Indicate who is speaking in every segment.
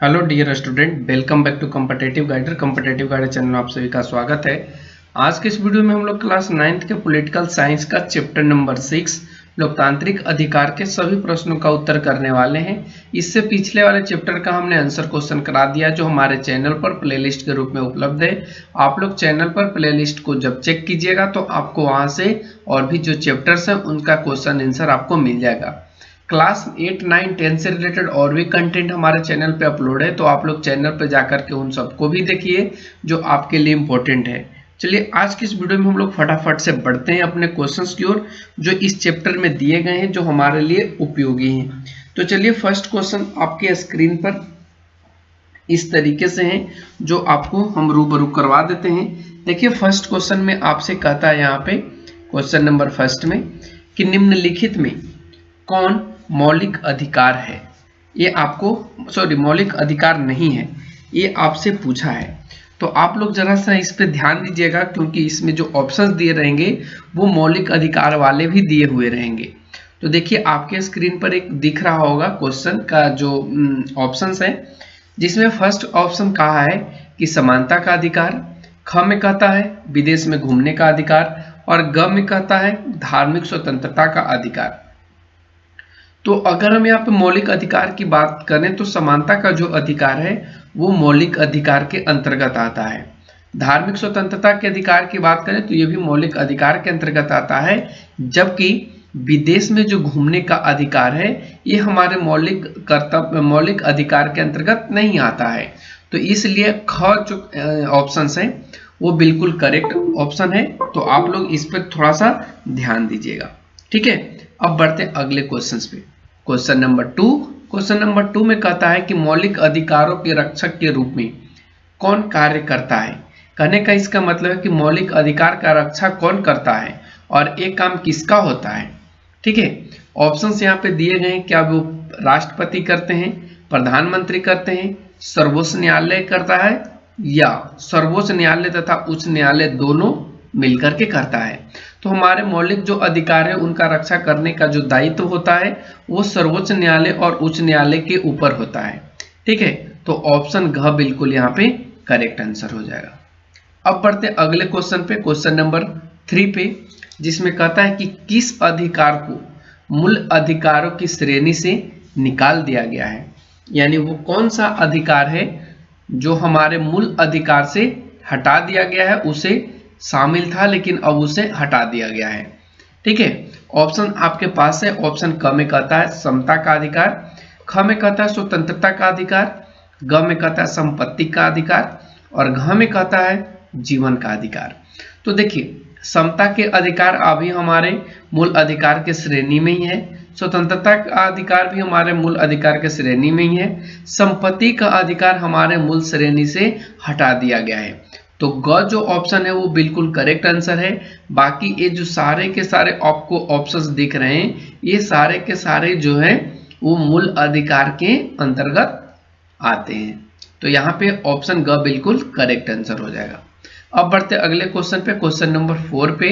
Speaker 1: Hello dear student, welcome back to competitive guider channel में आप सभी का स्वागत है। आज के इस वीडियो में हम लोग क्लास 9th के पॉलिटिकल साइंस का चैप्टर नंबर 6 लोकतांत्रिक अधिकार के सभी प्रश्नों का उत्तर करने वाले हैं। इससे पिछले वाले चैप्टर का हमने आंसर क्वेश्चन करा दिया जो हमारे चैनल पर प्लेलिस्ट के रूप में उपलब्ध है। आप लोग चैनल पर प्लेलिस्ट को जब चेक कीजिएगा तो आपको वहां से और भी जो चैप्टर्स हैं उनका क्वेश्चन आंसर आपको मिल जाएगा। क्लास 8, 9, 10 से रिलेटेड और भी कंटेंट हमारे चैनल पे अपलोड है, तो आप लोग चैनल पे जाकर के उन सबको भी देखिए जो आपके लिए इम्पोर्टेंट है। चलिए आज की इस वीडियो में हम लोग फटाफट से बढ़ते हैं अपने क्वेश्चंस की ओर जो इस चैप्टर में दिए गए हैं, जो हमारे लिए उपयोगी हैं। तो चलिए फर्स्ट क्वेश्चन आपके स्क्रीन पर इस तरीके से है जो आपको हम रूबरू करवा देते हैं। देखिए फर्स्ट क्वेश्चन में आपसे कहता है यहाँ पे क्वेश्चन नंबर फर्स्ट में कि निम्नलिखित में कौन मौलिक अधिकार है। ये आपको मौलिक अधिकार नहीं है, ये आपसे पूछा है। तो आप लोग जरा सा इस पे ध्यान दीजिएगा क्योंकि इसमें जो ऑप्शंस दिए रहेंगे वो मौलिक अधिकार वाले भी दिए हुए रहेंगे। तो देखिए आपके स्क्रीन पर एक दिख रहा होगा क्वेश्चन का जो ऑप्शंस है, जिसमें फर्स्ट ऑप्शन कहा है कि समानता का अधिकार, ख में कहता है विदेश में घूमने का अधिकार और ग में कहता है धार्मिक स्वतंत्रता का अधिकार। तो अगर हम यहाँ पे मौलिक अधिकार की बात करें तो समानता का जो अधिकार है वो मौलिक अधिकार के अंतर्गत आता है। धार्मिक स्वतंत्रता के अधिकार की बात करें तो ये भी मौलिक अधिकार के अंतर्गत आता है, जबकि विदेश में जो घूमने का अधिकार है ये हमारे मौलिक अधिकार के अंतर्गत नहीं आता है। तो इसलिए ख जो ऑप्शन है वो बिल्कुल करेक्ट ऑप्शन है। तो आप लोग इस पर थोड़ा सा ध्यान दीजिएगा, ठीक है। अब बढ़ते हैं अगले क्वेश्चन पे। क्वेश्चन नंबर 2 में कहता है कि मौलिक अधिकारों के रक्षक के रूप में कौन कार्य करता है। कहने का इसका मतलब है कि मौलिक अधिकार का रक्षा कौन करता है और एक काम किसका होता है, ठीक है। ऑप्शंस यहाँ पे दिए गए हैं, क्या वो राष्ट्रपति करते हैं, प्रधानमंत्री करते हैं, सर्वोच्च न्यायालय करता है या सर्वोच्च न्यायालय तथा उच्च न्यायालय दोनों मिलकर के करता है। तो हमारे मौलिक जो अधिकार है उनका रक्षा करने का जो दायित्व होता है वो सर्वोच्च न्यायालय और उच्च न्यायालय के ऊपर होता है, ठीक है। तो ऑप्शन घ बिल्कुल यहाँ पे करेक्ट आंसर हो जाएगा। अब बढ़ते अगले क्वेश्चन पे, क्वेश्चन नंबर 3 पे, जिसमें कहता है कि किस अधिकार को मूल अधिकारों की श्रेणी से निकाल दिया गया है। यानी वो कौन सा अधिकार है जो हमारे मूल अधिकार से हटा दिया गया है, उसे शामिल था लेकिन अब उसे हटा दिया गया है, ठीक है। ऑप्शन आपके पास है। ऑप्शन क में कहता है समता का अधिकार, ख में कहता है स्वतंत्रता का अधिकार, ग में कहता है संपत्ति का अधिकार और घ में कहता है जीवन का अधिकार। तो देखिए समता के अधिकार अभी हमारे मूल अधिकार के श्रेणी में ही है, स्वतंत्रता का अधिकार भी हमारे मूल अधिकार के श्रेणी में ही है, संपत्ति का अधिकार हमारे मूल श्रेणी से हटा दिया गया है। तो ग जो ऑप्शन है वो बिल्कुल करेक्ट आंसर है। बाकी ये जो सारे के सारे आपको ऑप्शंस दिख रहे हैं ये सारे के सारे जो है वो मूल अधिकार के अंतर्गत आते हैं। तो यहाँ पे ऑप्शन ग बिल्कुल करेक्ट आंसर हो जाएगा। अब बढ़ते अगले क्वेश्चन पे, क्वेश्चन नंबर 4 पे,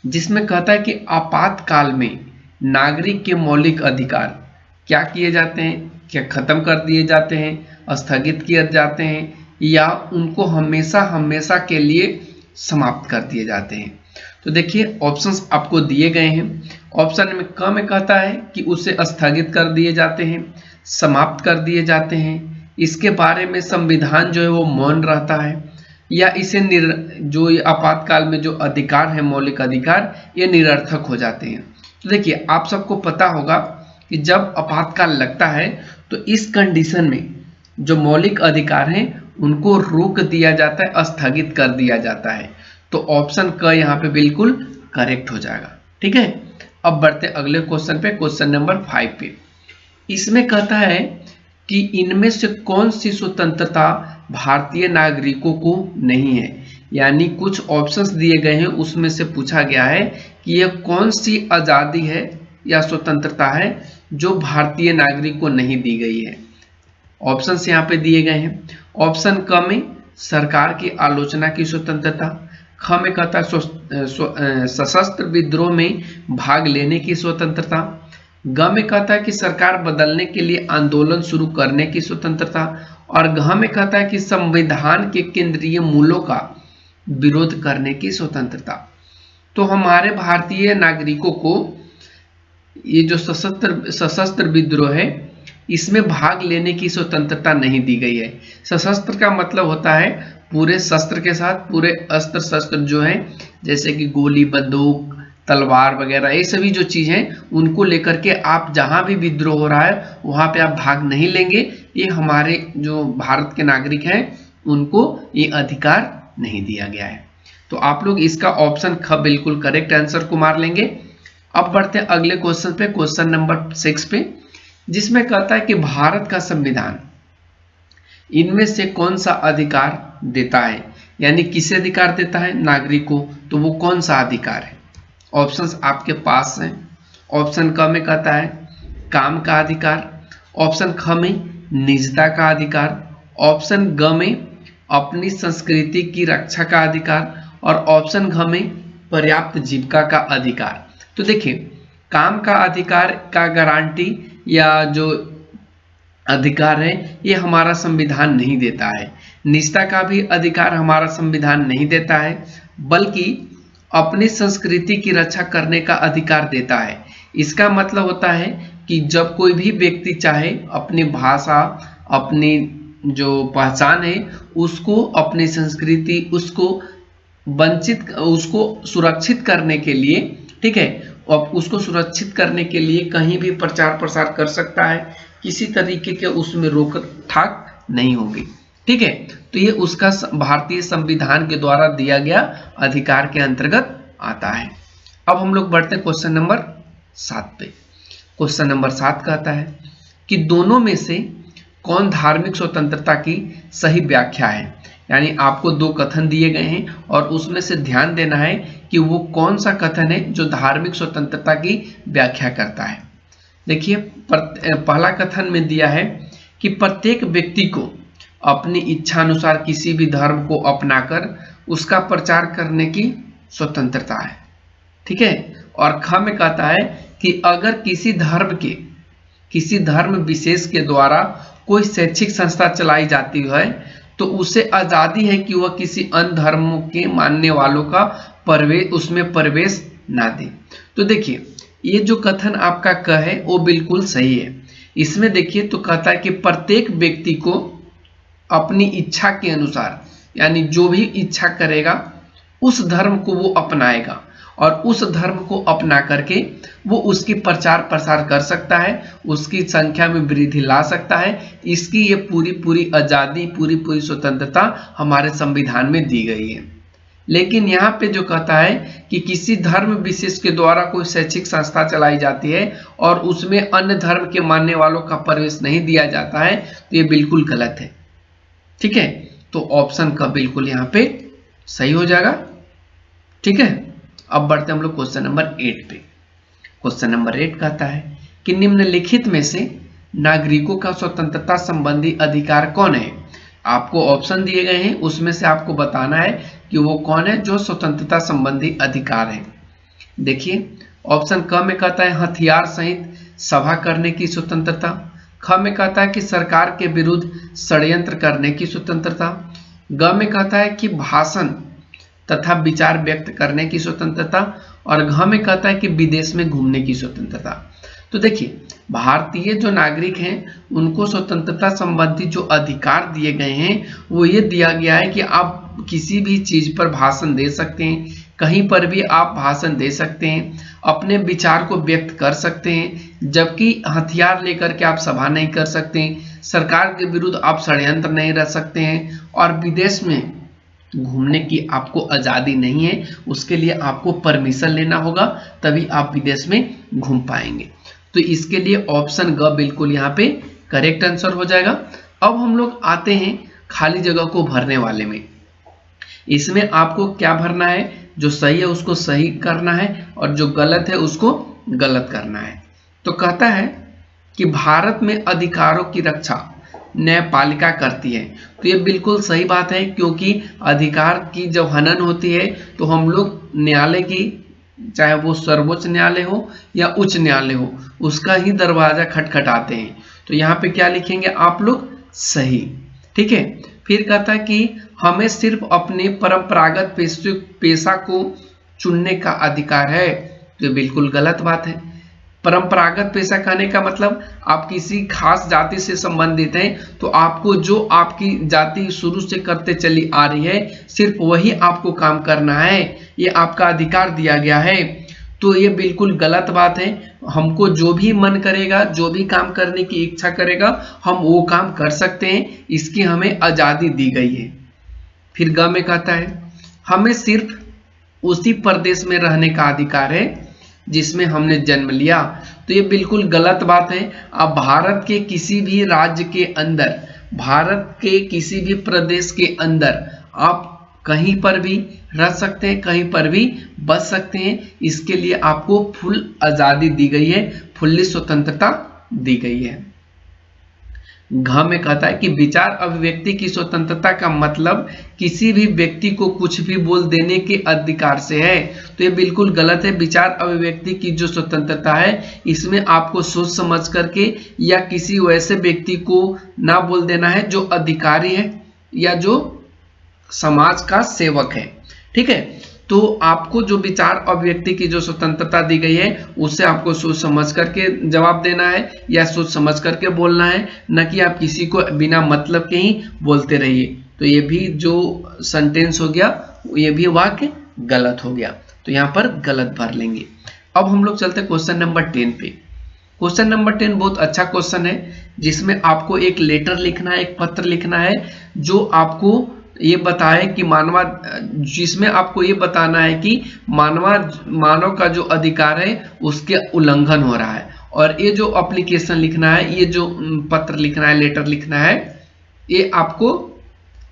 Speaker 1: जिसमें कहता है कि आपातकाल में नागरिक के मौलिक अधिकार क्या किए जाते हैं, क्या खत्म कर दिए जाते हैं, स्थगित किए जाते हैं या उनको हमेशा के लिए समाप्त कर दिए जाते हैं। तो देखिए ऑप्शंस आपको दिए गए हैं। ऑप्शन में क में कहता है कि उसे स्थगित कर दिए जाते हैं, समाप्त कर दिए जाते हैं, इसके बारे में संविधान जो है वो मौन रहता है, या इसे जो आपातकाल में जो अधिकार है मौलिक अधिकार ये निरर्थक हो जाते हैं। तो देखिए आप सबको पता होगा कि जब आपातकाल लगता है तो इस कंडीशन में जो मौलिक अधिकार हैं उनको रोक दिया जाता है, स्थगित कर दिया जाता है। तो ऑप्शन क यहाँ पे बिल्कुल करेक्ट हो जाएगा, ठीक है। अब बढ़ते अगले क्वेश्चन पे, क्वेश्चन नंबर 5 पे। इसमें कहता है कि इनमें से कौन सी स्वतंत्रता भारतीय नागरिकों को नहीं है। यानी कुछ ऑप्शंस दिए गए हैं उसमें से पूछा गया है कि यह कौन सी आजादी है या स्वतंत्रता है जो भारतीय नागरिक को नहीं दी गई है। ऑप्शंस यहाँ पे दिए गए हैं। ऑप्शन क में सरकार की आलोचना की स्वतंत्रता, ख में कहता है सशस्त्र विद्रोह में भाग लेने की स्वतंत्रता, ग में कहता है कि सरकार बदलने के लिए आंदोलन शुरू करने की स्वतंत्रता, और घ में कहता है कि संविधान के केंद्रीय मूलों का विरोध करने की स्वतंत्रता। तो हमारे भारतीय नागरिकों को ये जो सशस्त्र विद्रोह है इसमें भाग लेने की स्वतंत्रता नहीं दी गई है। सशस्त्र का मतलब होता है पूरे शस्त्र के साथ, पूरे अस्त्र शस्त्र जो है जैसे कि गोली, बंदूक, तलवार वगैरह, ये सभी जो चीज हैं उनको लेकर के आप जहां भी विद्रोह हो रहा है वहां पे आप भाग नहीं लेंगे। ये हमारे जो भारत के नागरिक हैं उनको ये अधिकार नहीं दिया गया है। तो आप लोग इसका ऑप्शन ख बिल्कुल करेक्ट आंसर को मार लेंगे। अब बढ़ते हैं अगले क्वेश्चन पे, क्वेश्चन नंबर 6 पे, जिसमें कहता है कि भारत का संविधान इनमें से कौन सा अधिकार देता है, यानी किसे अधिकार देता है, नागरिक को, तो वो कौन सा अधिकार है। ऑप्शंस आपके पास हैं। ऑप्शन क में कहता है काम का अधिकार, ऑप्शन ख में निजता का अधिकार, ऑप्शन ग में अपनी संस्कृति की रक्षा का अधिकार, और ऑप्शन घ में पर्याप्त जीविका का अधिकार। तो देखिए, काम का अधिकार का गारंटी या जो अधिकार है ये हमारा संविधान नहीं देता है। निजता का भी अधिकार हमारा संविधान नहीं देता है, बल्कि अपनी संस्कृति की रक्षा करने का अधिकार देता है। इसका मतलब होता है कि जब कोई भी व्यक्ति चाहे अपनी भाषा, अपनी जो पहचान है उसको, अपनी संस्कृति, उसको सुरक्षित करने के लिए, ठीक है, और उसको सुरक्षित करने के लिए कहीं भी प्रचार प्रसार कर सकता है, किसी तरीके के उसमें रोक ठाक नहीं होगी। ठीक है, तो ये उसका भारतीय संविधान के द्वारा दिया गया अधिकार के अंतर्गत आता है। अब हम लोग बढ़ते हैं क्वेश्चन नंबर 7 पे। क्वेश्चन नंबर 7 कहता है कि दोनों में से कौन धार्मिक स्वतंत्रता की सही व्याख्या है, यानी आपको दो कथन दिए गए हैं और उसमें से ध्यान देना है कि वो कौन सा कथन है जो धार्मिक स्वतंत्रता की व्याख्या करता है। देखिए, पहला कथन में दिया है कि प्रत्येक व्यक्ति को अपनी इच्छा अनुसार किसी भी धर्म को अपनाकर उसका प्रचार करने की स्वतंत्रता है। ठीक है, और ख में कहता है कि अगर किसी धर्म विशेष के द्वारा कोई शैक्षिक संस्था चलाई जाती है तो उसे आजादी है कि वह किसी अन्य धर्म के मानने वालों का उसमें प्रवेश ना दे। तो देखिए, ये जो कथन आपका क है वो बिल्कुल सही है। इसमें देखिए तो कहता है कि प्रत्येक व्यक्ति को अपनी इच्छा के अनुसार, यानी जो भी इच्छा करेगा उस धर्म को वो अपनाएगा और उस धर्म को अपना करके वो उसकी प्रचार प्रसार कर सकता है, उसकी संख्या में वृद्धि ला सकता है। इसकी ये पूरी आजादी, पूरी स्वतंत्रता हमारे संविधान में दी गई है। लेकिन यहाँ पे जो कहता है कि किसी धर्म विशेष के द्वारा कोई शैक्षिक संस्था चलाई जाती है और उसमें अन्य धर्म के मानने वालों का प्रवेश नहीं दिया जाता है, तो ये बिल्कुल गलत है। ठीक है, तो ऑप्शन का बिल्कुल यहाँ पे सही हो जाएगा। ठीक है, अब बढ़ते हम लोग क्वेश्चन नंबर 8 पे। क्वेश्चन नंबर 8 कहता है कि निम्नलिखित में से नागरिकों का स्वतंत्रता संबंधी अधिकार कौन है। आपको ऑप्शन दिए गए हैं, उसमें से आपको बताना है कि वो कौन है जो स्वतंत्रता संबंधी अधिकार है। देखिए, ऑप्शन क में कहता है हथियार सहित सभा करने की स्वतंत्रता, ख में कहता है कि सरकार के विरुद्ध षड्यंत्र करने की स्वतंत्रता, ग में कहता है कि भाषण तथा विचार व्यक्त करने की स्वतंत्रता, और घ में कहता है कि विदेश में घूमने की स्वतंत्रता। तो देखिए, भारतीय जो नागरिक हैं उनको स्वतंत्रता संबंधी जो अधिकार दिए गए हैं वो ये दिया गया है कि आप किसी भी चीज पर भाषण दे सकते हैं, कहीं पर भी आप भाषण दे सकते हैं, अपने विचार को व्यक्त कर सकते हैं, जबकि हथियार लेकर के आप सभा नहीं कर सकते हैं, सरकार के विरुद्ध आप षड्यंत्र नहीं रह सकते हैं, और विदेश में घूमने की आपको आजादी नहीं है। उसके लिए आपको परमिशन लेना होगा, तभी आप विदेश में घूम पाएंगे। तो इसके लिए ऑप्शन ग बिल्कुल यहाँ पे करेक्ट आंसर हो जाएगा। अब हम लोग आते हैं खाली जगह को भरने वाले में। इसमें आपको क्या भरना है, जो सही है उसको सही करना है और जो गलत है उसको गलत करना है। तो कहता है कि भारत में अधिकारों की रक्षा न्यायपालिका करती है। तो ये बिल्कुल सही बात है, क्योंकि अधिकार की जब हनन होती है तो हम लोग न्यायालय की चाहे वो सर्वोच्च न्यायालय हो या उच्च न्यायालय हो, उसका ही दरवाजा खटखटाते हैं। तो यहाँ पे क्या लिखेंगे आप लोग? सही। ठीक है। फिर कहता है कि हमें सिर्फ अपने परंपरागत पेशा को चुनने का अधिकार है। तो बिल्कुल गलत बात है। परंपरागत पेशा कहने का मतलब आप किसी खास जाति से संबंधित हैं, तो आपको जो आपकी जाति शुरू से करते चली आ रही है सिर्फ वही आपको काम करना है, ये आपका अधिकार दिया गया है। तो ये बिल्कुल गलत बात है। हमको जो भी मन करेगा, जो भी काम करने की इच्छा करेगा, हम वो काम कर सकते हैं, इसकी हमें आजादी दी गई है। फिर ग में कहता है हमें सिर्फ उसी प्रदेश में रहने का अधिकार है जिसमें हमने जन्म लिया। तो ये बिल्कुल गलत बात है। आप भारत के किसी भी राज्य के अंदर, भारत के किसी भी प्रदेश के अंदर आप कहीं पर भी रह सकते हैं, कहीं पर भी बस सकते हैं। इसके लिए आपको फुल आजादी दी गई है, फुल्ली स्वतंत्रता दी गई है। घ में कहता है कि विचार अभिव्यक्ति की स्वतंत्रता का मतलब किसी भी व्यक्ति को कुछ भी बोल देने के अधिकार से है। तो ये बिल्कुल गलत है। विचार अभिव्यक्ति की जो स्वतंत्रता है, इसमें आपको सोच समझ करके या किसी वैसे व्यक्ति को ना बोल देना है जो अधिकारी है या जो समाज का सेवक है। ठीक है। तो आपको जो विचार अभिव्यक्ति की जो स्वतंत्रता दी गई है, उससे आपको सोच समझ करके जवाब देना है या सोच समझ करके बोलना है, न कि आप किसी को बिना मतलब के ही बोलते रहिए। तो ये भी जो सेंटेंस हो गया, ये भी वाक्य गलत हो गया। तो यहाँ पर गलत भर लेंगे। अब हम लोग चलते क्वेश्चन नंबर 10 पे। क्वेश्चन नंबर 10 बहुत अच्छा क्वेश्चन है, जिसमें आपको एक लेटर लिखना है, एक पत्र लिखना है, जो आपको ये बताए कि जिसमें आपको ये बताना है कि मानव का जो अधिकार है उसके उल्लंघन हो रहा है। और ये जो एप्लीकेशन लिखना है, ये जो पत्र लिखना है, लेटर लिखना है, ये आपको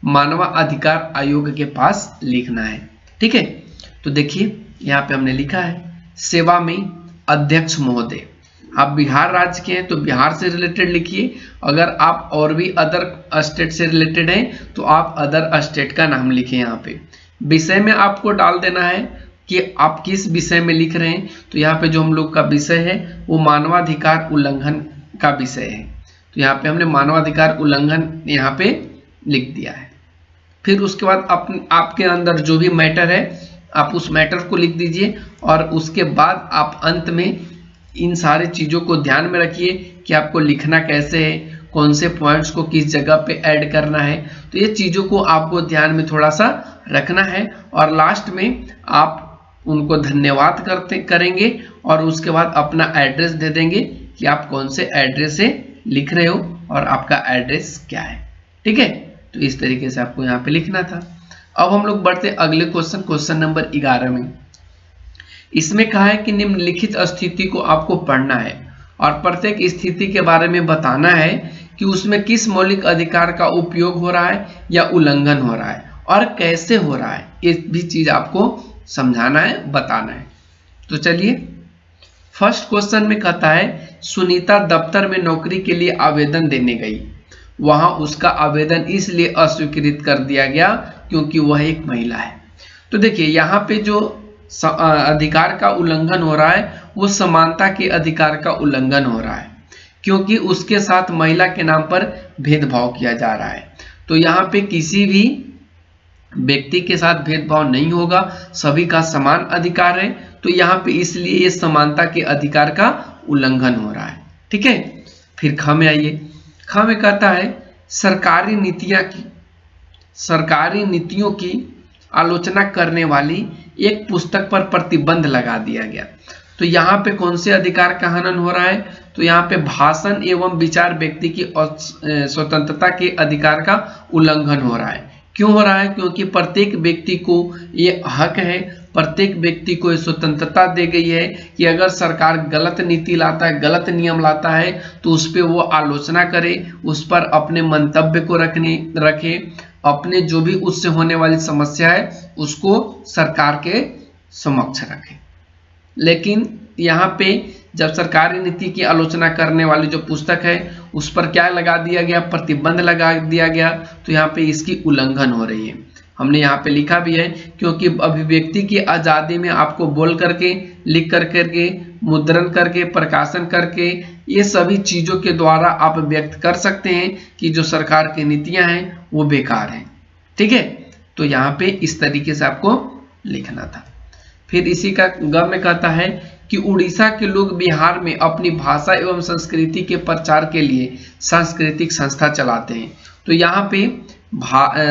Speaker 1: मानव अधिकार आयोग के पास लिखना है। ठीक है। तो देखिए यहाँ पे हमने लिखा है, सेवा में अध्यक्ष महोदय। आप बिहार राज्य के हैं तो बिहार से रिलेटेड लिखिए। अगर आप और भी अदर स्टेट से रिलेटेड हैं तो आप अदर स्टेट का नाम लिखिए। यहाँ पे विषय में आपको डाल देना है कि आप किस विषय में लिख रहे हैं। तो यहाँ पे जो हम लोग का विषय है वो मानवाधिकार उल्लंघन का विषय है। तो यहाँ पे हमने मानवाधिकार उल्लंघन यहाँ पे लिख दिया है। फिर उसके बाद आपके अंदर जो भी मैटर है आप उस मैटर को लिख दीजिए, और उसके बाद आप अंत में इन सारी चीज़ों को ध्यान में रखिए कि आपको लिखना कैसे है, कौन से पॉइंट्स को किस जगह पे ऐड करना है। तो ये चीज़ों को आपको ध्यान में थोड़ा सा रखना है, और लास्ट में आप उनको धन्यवाद करेंगे और उसके बाद अपना एड्रेस दे देंगे कि आप कौन से एड्रेस से लिख रहे हो और आपका एड्रेस क्या है। ठीक है। तो इस तरीके से आपको यहाँ पे लिखना था। अब हम लोग बढ़ते अगले क्वेश्चन नंबर 11 में। इसमें कहा है कि निम्नलिखित स्थिति को आपको पढ़ना है और प्रत्येक स्थिति के बारे में बताना है कि उसमें किस मौलिक अधिकार का उपयोग हो रहा है या उल्लंघन हो रहा है और कैसे हो रहा है। ये भी चीज आपको समझाना है, बताना है। तो चलिए, फर्स्ट क्वेश्चन में कहता है सुनीता दफ्तर में नौकरी के लिए आवेदन देने गई। वहां उसका आवेदन इसलिए अस्वीकृत कर दिया गया क्योंकि वह एक महिला है। तो देखिए यहाँ पे जो अधिकार का उल्लंघन हो रहा है वो समानता के अधिकार का उल्लंघन हो रहा है, क्योंकि उसके साथ महिला के नाम पर भेदभाव किया जा रहा है। तो यहाँ पे किसी भी व्यक्ति के साथ भेदभाव नहीं होगा, सभी का समान अधिकार है। तो यहाँ पे इसलिए ये समानता के अधिकार का उल्लंघन हो रहा है। ठीक है। फिर ख में आइए। ख में कहता है सरकारी नीतियों की आलोचना करने वाली एक पुस्तक पर प्रतिबंध लगा दिया गया। तो यहाँ पे कौन से अधिकार का हनन हो रहा है? तो यहाँ पे भाषण एवं विचार व्यक्ति की स्वतंत्रता के अधिकार का उल्लंघन हो रहा है। क्यों हो रहा है? क्योंकि प्रत्येक व्यक्ति को ये हक है, प्रत्येक व्यक्ति को ये स्वतंत्रता दी गई है कि अगर सरकार गलत नीति लाता है, गलत नियम लाता है, तो उस पर वो आलोचना करे, उस पर अपने मंतव्य को रखे, अपने जो भी उससे होने वाली समस्या है उसको सरकार के समक्ष रखे। लेकिन यहाँ पे जब सरकारी नीति की आलोचना करने वाली जो पुस्तक है उस पर क्या लगा दिया गया? प्रतिबंध लगा दिया गया। तो यहाँ पे इसकी उल्लंघन हो रही है। हमने यहाँ पे लिखा भी है, क्योंकि अभिव्यक्ति की आजादी में आपको बोल करके, लिख करके, मुद्रण करके, प्रकाशन करके, ये सभी चीजों के द्वारा आप व्यक्त कर सकते हैं कि जो सरकार की नीतियां हैं वो बेकार हैं। ठीक है, तो यहाँ पे इस तरीके से आपको लिखना था। फिर इसी का ग में कहता है कि उड़ीसा के लोग बिहार में अपनी भाषा एवं संस्कृति के प्रचार के लिए सांस्कृतिक संस्था चलाते हैं। तो यहाँ पे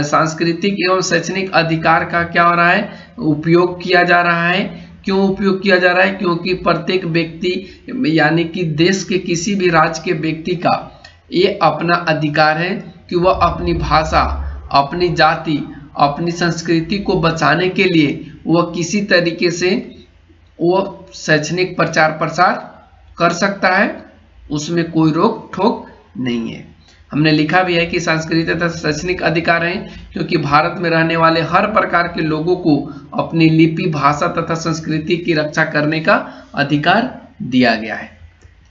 Speaker 1: सांस्कृतिक एवं शैक्षणिक अधिकार का क्या हो रहा है, उपयोग किया जा रहा है। क्यों उपयोग किया जा रहा है? क्योंकि प्रत्येक व्यक्ति यानी कि देश के किसी भी राज्य के व्यक्ति का ये अपना अधिकार है कि वह अपनी भाषा, अपनी जाति, अपनी संस्कृति को बचाने के लिए वह किसी तरीके से वो शैक्षणिक प्रचार प्रसार कर सकता है, उसमें कोई रोक ठोक नहीं है। हमने लिखा भी है कि सांस्कृतिक तथा शैक्षणिक अधिकार हैं क्योंकि भारत में रहने वाले हर प्रकार के लोगों को अपनी लिपि, भाषा तथा संस्कृति की रक्षा करने का अधिकार दिया गया है।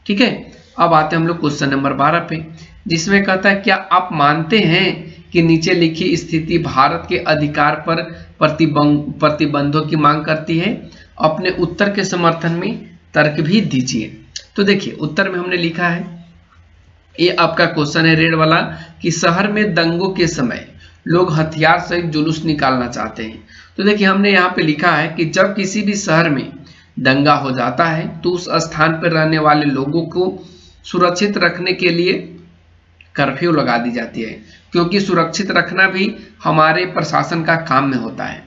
Speaker 1: ठीक है, अब आते हैं हम लोग क्वेश्चन नंबर 12 पे, जिसमें कहता है क्या आप मानते हैं कि नीचे लिखी स्थिति भारत के अधिकार पर प्रतिबंधों की मांग करती है? अपने उत्तर के समर्थन में तर्क भी दीजिए। तो देखिए उत्तर में हमने लिखा है, ये आपका क्वेश्चन है रेड वाला, कि शहर में दंगों के समय लोग हथियार सहित जुलूस निकालना चाहते हैं। तो देखिए हमने यहाँ पे लिखा है कि जब किसी भी शहर में दंगा हो जाता है तो उस स्थान पर रहने वाले लोगों को सुरक्षित रखने के लिए कर्फ्यू लगा दी जाती है, क्योंकि सुरक्षित रखना भी हमारे प्रशासन का काम में होता है।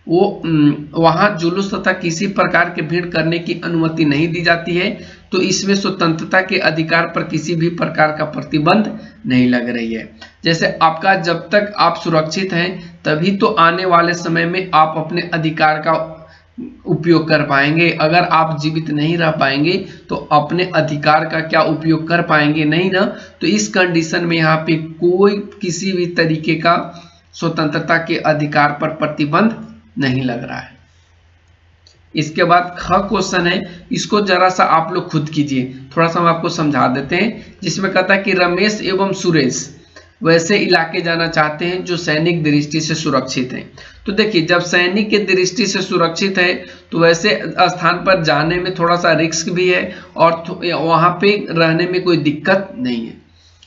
Speaker 1: वहां जुलूस तथा किसी प्रकार के भीड़ करने की अनुमति नहीं दी जाती है, तो इसमें स्वतंत्रता के अधिकार पर किसी भी प्रकार का प्रतिबंध नहीं लग रही है। जैसे आपका जब तक आप सुरक्षित हैं तभी तो आने वाले समय में आप अपने अधिकार का उपयोग कर पाएंगे। अगर आप जीवित नहीं रह पाएंगे तो अपने अधिकार का क्या उपयोग कर पाएंगे? नहीं ना। तो इस कंडीशन में यहाँ पे कोई किसी भी तरीके का स्वतंत्रता के अधिकार पर प्रतिबंध नहीं लग रहा है। इसके बाद ख क्वेश्चन है, इसको जरा सा आप लोग खुद कीजिए, थोड़ा सा हम आपको समझा देते हैं, जिसमें कहता है कि रमेश एवं सुरेश वैसे इलाके जाना चाहते हैं जो सैनिक दृष्टि से सुरक्षित हैं। तो देखिए जब सैनिक के दृष्टि से सुरक्षित है तो वैसे स्थान पर जाने में थोड़ा सा रिस्क भी है और वहां पे रहने में कोई दिक्कत नहीं है।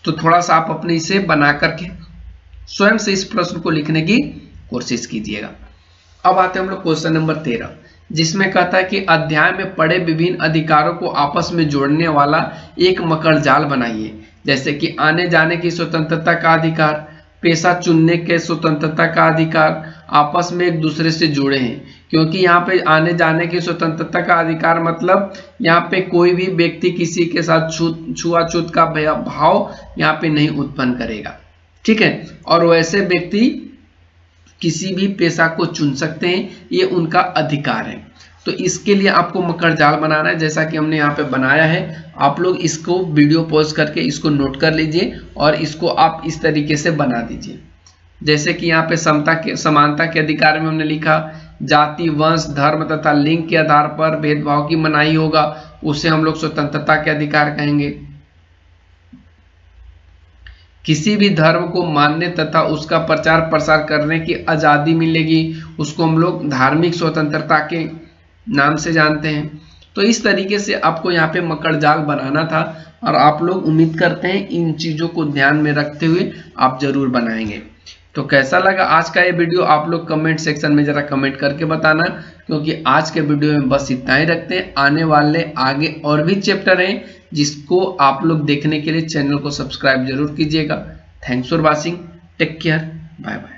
Speaker 1: तो थोड़ा सा आप अपने इसे बना करके स्वयं से इस प्रश्न को लिखने की कोशिश कीजिएगा। अब आते हैं हम लोग क्वेश्चन नंबर 13, जिसमें कहता है कि अध्याय में पढ़े विभिन्न अधिकारों को आपस में जोड़ने वाला एक मकड़ जाल बनाइए, जैसे कि आने जाने की स्वतंत्रता का अधिकार, पेशा चुनने के स्वतंत्रता का अधिकार आपस में एक दूसरे से जुड़े हैं। क्योंकि यहाँ पे आने जाने की स्वतंत्रता का अधिकार मतलब यहाँ पे कोई भी व्यक्ति किसी के साथ छुआछूत का भाव यहाँ पे नहीं उत्पन्न करेगा। ठीक है, और वैसे व्यक्ति किसी भी पेशा को चुन सकते हैं, ये उनका अधिकार है। तो इसके लिए आपको मकड़ जाल बनाना है, जैसा कि हमने यहाँ पे बनाया है। आप लोग इसको वीडियो पॉज करके इसको नोट कर लीजिए और इसको आप इस तरीके से बना दीजिए। जैसे कि यहाँ पे समानता के अधिकार में हमने लिखा जाति, वंश, धर्म तथा लिंग के आधार पर भेदभाव की मनाही होगा, उसे हम लोग स्वतंत्रता के अधिकार कहेंगे। किसी भी धर्म को मानने तथा उसका प्रचार प्रसार करने की आजादी मिलेगी, उसको हम लोग धार्मिक स्वतंत्रता के नाम से जानते हैं। तो इस तरीके से आपको यहाँ पे मकड़ जाल बनाना था और आप लोग उम्मीद करते हैं इन चीजों को ध्यान में रखते हुए आप जरूर बनाएंगे। तो कैसा लगा आज का ये वीडियो आप लोग कमेंट सेक्शन में जरा कमेंट करके बताना, क्योंकि आज के वीडियो में बस इतना ही रखते हैं। आने वाले आगे और भी चैप्टर हैं जिसको आप लोग देखने के लिए चैनल को सब्सक्राइब जरूर कीजिएगा। Thanks for watching, take care, bye bye.